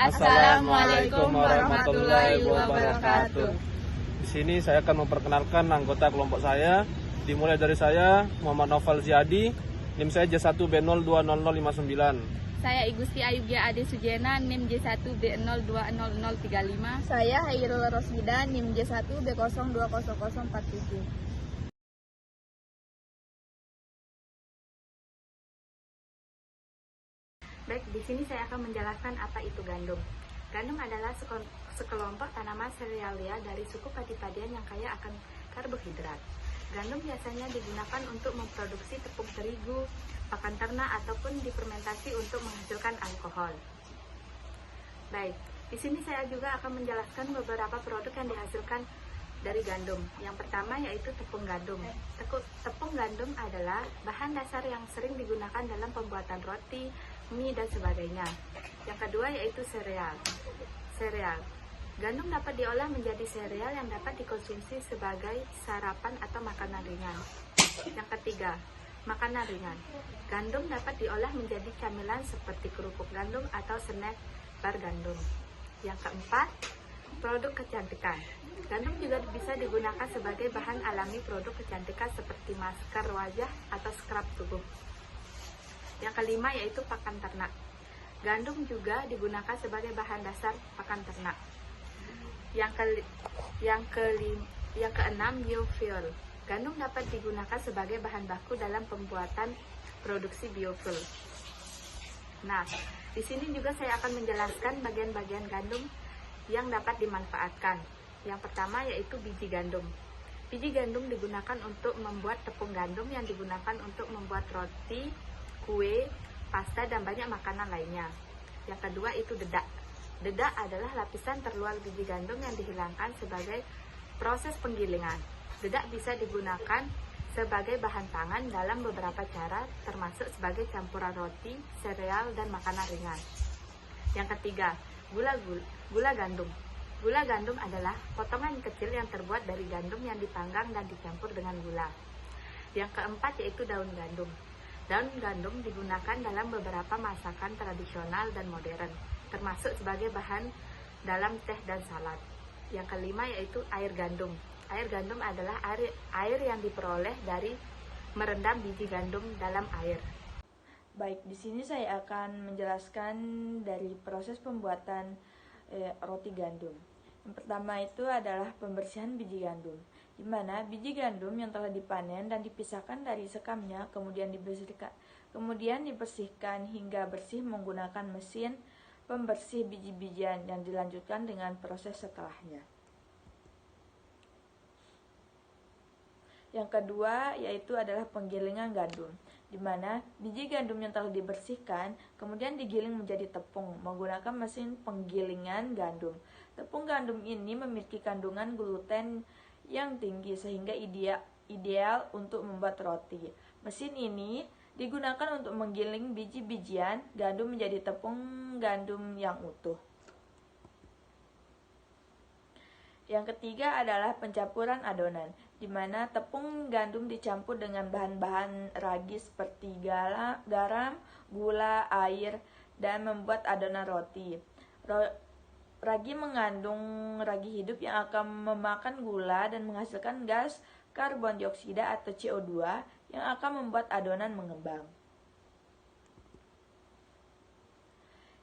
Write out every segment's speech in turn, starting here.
Assalamualaikum warahmatullahi wabarakatuh. Di sini saya akan memperkenalkan anggota kelompok saya. Dimulai dari saya, Muhammad Noval Ziadi, NIM saya J1B020059. Saya Igusti Ayubia Ade Sujena, NIM J1B020035. Saya Hairul Rosida, NIM J1B020047. Baik, di sini saya akan menjelaskan apa itu gandum. Gandum adalah sekelompok tanaman serealia dari suku padi-padian yang kaya akan karbohidrat. Gandum biasanya digunakan untuk memproduksi tepung terigu, pakan ternak, ataupun difermentasi untuk menghasilkan alkohol. Baik, di sini saya juga akan menjelaskan beberapa produk yang dihasilkan dari gandum. Yang pertama yaitu tepung gandum. Tepung gandum adalah bahan dasar yang sering digunakan dalam pembuatan roti, mie, dan sebagainya. Yang kedua yaitu sereal. Gandum dapat diolah menjadi sereal yang dapat dikonsumsi sebagai sarapan atau makanan ringan. Yang ketiga, makanan ringan. Gandum dapat diolah menjadi camilan seperti kerupuk gandum atau snack bar gandum. Yang keempat, produk kecantikan. Gandum juga bisa digunakan sebagai bahan alami produk kecantikan seperti masker wajah atau scrub tubuh. Yang kelima yaitu pakan ternak. Gandum juga digunakan sebagai bahan dasar pakan ternak. Yang keenam, biofuel. Gandum dapat digunakan sebagai bahan baku dalam pembuatan produksi biofuel. Nah, di sini juga saya akan menjelaskan bagian-bagian gandum yang dapat dimanfaatkan. Yang pertama yaitu biji gandum. Biji gandum digunakan untuk membuat tepung gandum yang digunakan untuk membuat roti, kue, pasta, dan banyak makanan lainnya. Yang kedua itu dedak. Dedak adalah lapisan terluar biji gandum yang dihilangkan sebagai proses penggilingan. Dedak bisa digunakan sebagai bahan pangan dalam beberapa cara, termasuk sebagai campuran roti, sereal, dan makanan ringan. Yang ketiga, gula gandum. Gula gandum adalah potongan kecil yang terbuat dari gandum yang dipanggang dan dicampur dengan gula. Yang keempat yaitu daun gandum. Daun gandum digunakan dalam beberapa masakan tradisional dan modern, termasuk sebagai bahan dalam teh dan salad. Yang kelima yaitu air gandum. Air gandum adalah air yang diperoleh dari merendam biji gandum dalam air. Baik, di sini saya akan menjelaskan dari proses pembuatan roti gandum. Yang pertama itu adalah pembersihan biji gandum, di mana biji gandum yang telah dipanen dan dipisahkan dari sekamnya kemudian dibersihkan hingga bersih menggunakan mesin pembersih biji-bijian yang dilanjutkan dengan proses setelahnya. Yang kedua yaitu adalah penggilingan gandum, di mana biji gandum yang telah dibersihkan kemudian digiling menjadi tepung menggunakan mesin penggilingan gandum. Tepung gandum ini memiliki kandungan gluten yang tinggi sehingga ideal untuk membuat roti. Mesin ini digunakan untuk menggiling biji-bijian gandum menjadi tepung gandum yang utuh. Yang ketiga adalah pencampuran adonan, di mana tepung gandum dicampur dengan bahan-bahan ragi seperti garam, gula, air, dan membuat adonan roti. Ragi mengandung ragi hidup yang akan memakan gula dan menghasilkan gas karbon dioksida atau CO2 yang akan membuat adonan mengembang.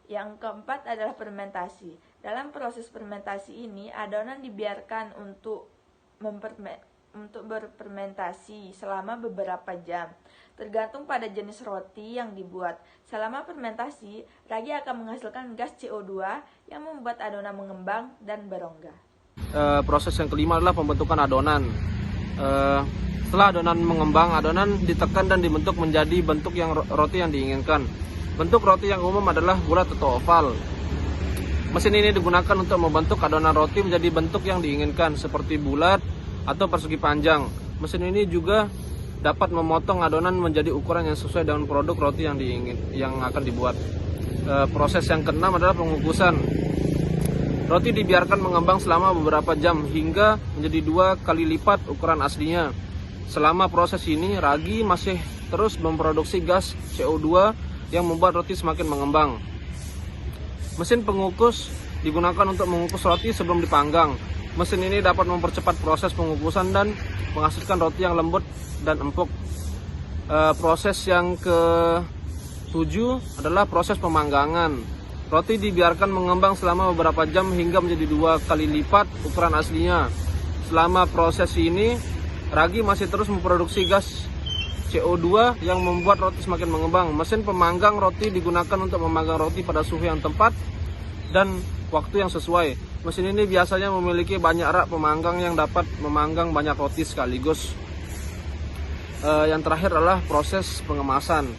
Yang keempat adalah fermentasi. Dalam proses fermentasi ini, adonan dibiarkan untuk berfermentasi selama beberapa jam, tergantung pada jenis roti yang dibuat. Selama fermentasi, ragi akan menghasilkan gas CO2 yang membuat adonan mengembang dan berongga. Proses yang kelima adalah pembentukan adonan. Setelah adonan mengembang, adonan ditekan dan dibentuk menjadi bentuk yang roti yang diinginkan. Bentuk roti yang umum adalah bulat atau oval. Mesin ini digunakan untuk membentuk adonan roti menjadi bentuk yang diinginkan, seperti bulat atau persegi panjang. Mesin ini juga dapat memotong adonan menjadi ukuran yang sesuai dengan produk roti yang akan dibuat. Proses yang keenam adalah pengukusan. Roti dibiarkan mengembang selama beberapa jam hingga menjadi 2 kali lipat ukuran aslinya. Selama proses ini, ragi masih terus memproduksi gas CO2 yang membuat roti semakin mengembang. Mesin pengukus digunakan untuk mengukus roti sebelum dipanggang. Mesin ini dapat mempercepat proses pengukusan dan menghasilkan roti yang lembut dan empuk. Proses yang ke-7 adalah proses pemanggangan. Roti dibiarkan mengembang selama beberapa jam hingga menjadi 2 kali lipat ukuran aslinya. Selama proses ini, ragi masih terus memproduksi gas CO2 yang membuat roti semakin mengembang. Mesin pemanggang roti digunakan untuk memanggang roti pada suhu yang tepat dan waktu yang sesuai. Mesin ini biasanya memiliki banyak rak pemanggang yang dapat memanggang banyak roti sekaligus. Yang terakhir adalah proses pengemasan.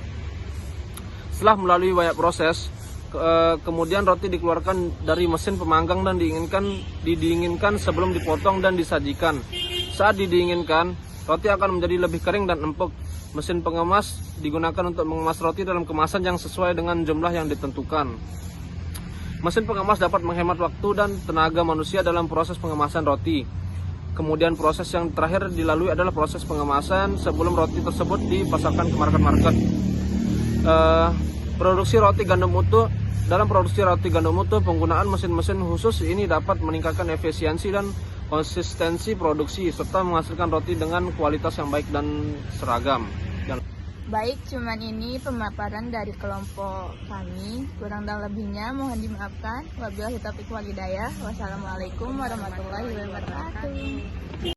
Setelah melalui banyak proses, kemudian roti dikeluarkan dari mesin pemanggang dan didinginkan sebelum dipotong dan disajikan. Saat didinginkan, roti akan menjadi lebih kering dan empuk. Mesin pengemas digunakan untuk mengemas roti dalam kemasan yang sesuai dengan jumlah yang ditentukan. Mesin pengemas dapat menghemat waktu dan tenaga manusia dalam proses pengemasan roti. Kemudian proses yang terakhir dilalui adalah proses pengemasan sebelum roti tersebut dipasarkan ke market-market. Produksi roti gandum utuh. Dalam produksi roti gandum utuh, penggunaan mesin-mesin khusus ini dapat meningkatkan efisiensi dan konsistensi produksi serta menghasilkan roti dengan kualitas yang baik dan seragam. Baik, cuman ini pemaparan dari kelompok kami. Kurang dan lebihnya mohon dimaafkan. Wabillahi taufiq wal hidayah. Wassalamualaikum warahmatullahi wabarakatuh.